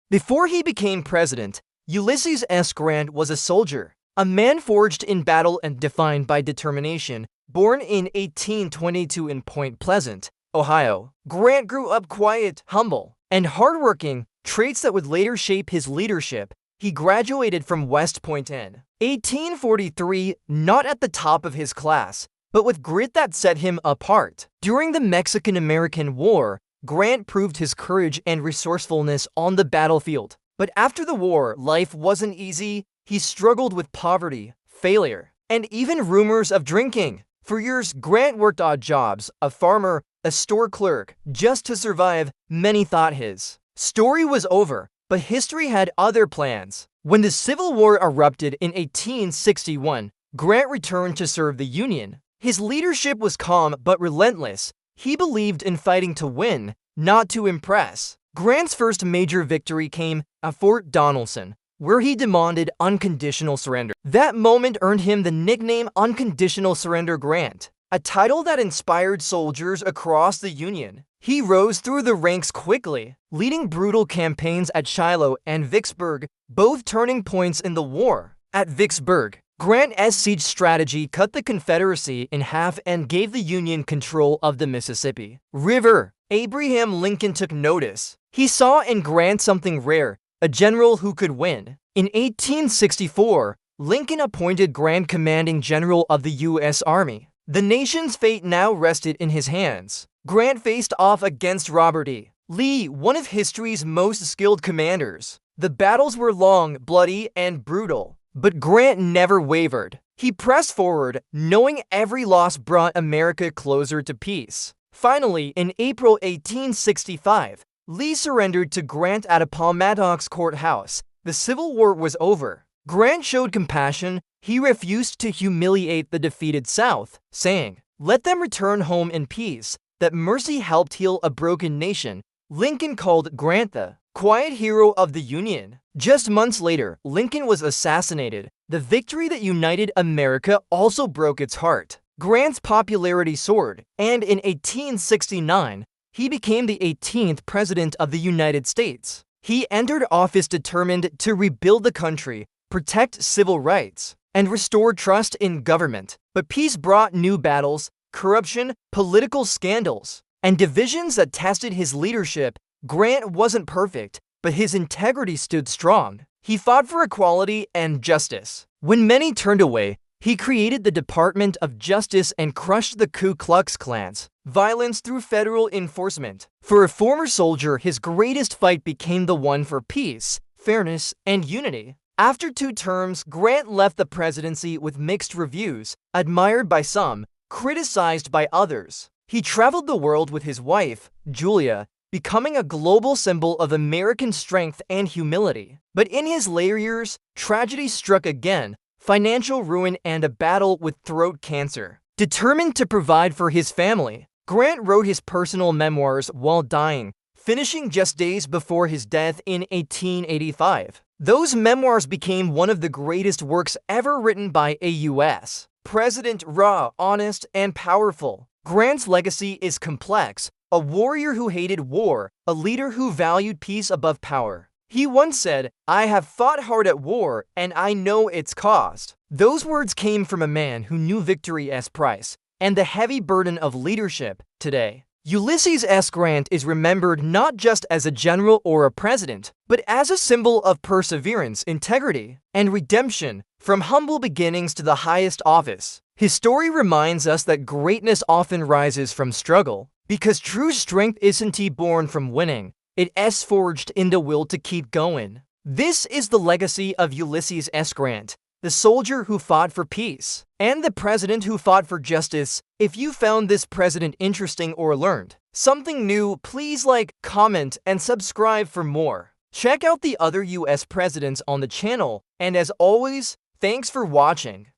Before he became president, Ulysses S. Grant was a soldier, a man forged in battle and defined by determination. Born in 1822 in Point Pleasant, Ohio, Grant grew up quiet, humble, and hardworking, traits that would later shape his leadership. He graduated from West Point in 1843, not at the top of his class, but with grit that set him apart. During the Mexican-American War, Grant proved his courage and resourcefulness on the battlefield. But after the war, life wasn't easy. He struggled with poverty, failure, and even rumors of drinking. For years, Grant worked odd jobs, a farmer, a store clerk, just to survive. Many thought his story was over, but history had other plans. When the Civil War erupted in 1861, Grant returned to serve the Union. His leadership was calm but relentless. He believed in fighting to win, not to impress. Grant's first major victory came at Fort Donelson, where he demanded unconditional surrender. That moment earned him the nickname Unconditional Surrender Grant, a title that inspired soldiers across the Union. He rose through the ranks quickly, leading brutal campaigns at Shiloh and Vicksburg, both turning points in the war. At Vicksburg, Grant's siege strategy cut the Confederacy in half and gave the Union control of the Mississippi River. Abraham Lincoln took notice. He saw in Grant something rare, a general who could win. In 1864, Lincoln appointed Grant commanding general of the U.S. Army. The nation's fate now rested in his hands. Grant faced off against Robert E. Lee, one of history's most skilled commanders. The battles were long, bloody, and brutal, but Grant never wavered. He pressed forward, knowing every loss brought America closer to peace. Finally, in April 1865, Lee surrendered to Grant at Appomattox Courthouse. The Civil War was over. Grant showed compassion. He refused to humiliate the defeated South, saying, "Let them return home in peace." That mercy helped heal a broken nation. Lincoln called Grant the quiet hero of the Union. Just months later, Lincoln was assassinated. The victory that united America also broke its heart. Grant's popularity soared, and in 1869, he became the 18th President of the United States. He entered office determined to rebuild the country, protect civil rights, and restore trust in government. But peace brought new battles, corruption, political scandals, and divisions that tested his leadership. Grant wasn't perfect, but his integrity stood strong. He fought for equality and justice. When many turned away, he created the Department of Justice and crushed the Ku Klux Klan's violence through federal enforcement. For a former soldier, his greatest fight became the one for peace, fairness, and unity. After 2 terms, Grant left the presidency with mixed reviews, admired by some, criticized by others. He traveled the world with his wife, Julia, becoming a global symbol of American strength and humility. But in his later years, tragedy struck again, financial ruin and a battle with throat cancer. Determined to provide for his family, Grant wrote his personal memoirs while dying, finishing just days before his death in 1885. Those memoirs became one of the greatest works ever written by a U.S. president. Raw, honest, and powerful, Grant's legacy is complex. A warrior who hated war, a leader who valued peace above power. He once said, "I have fought hard at war, and I know its cost." Those words came from a man who knew victory's price and the heavy burden of leadership. Today, Ulysses S. Grant is remembered not just as a general or a president, but as a symbol of perseverance, integrity, and redemption. From humble beginnings to the highest office, his story reminds us that greatness often rises from struggle, because true strength isn't born from winning. It's forged in the will to keep going. This is the legacy of Ulysses S. Grant, the soldier who fought for peace, and the president who fought for justice. If you found this president interesting or learned something new, please like, comment, and subscribe for more. Check out the other US presidents on the channel, and as always, thanks for watching.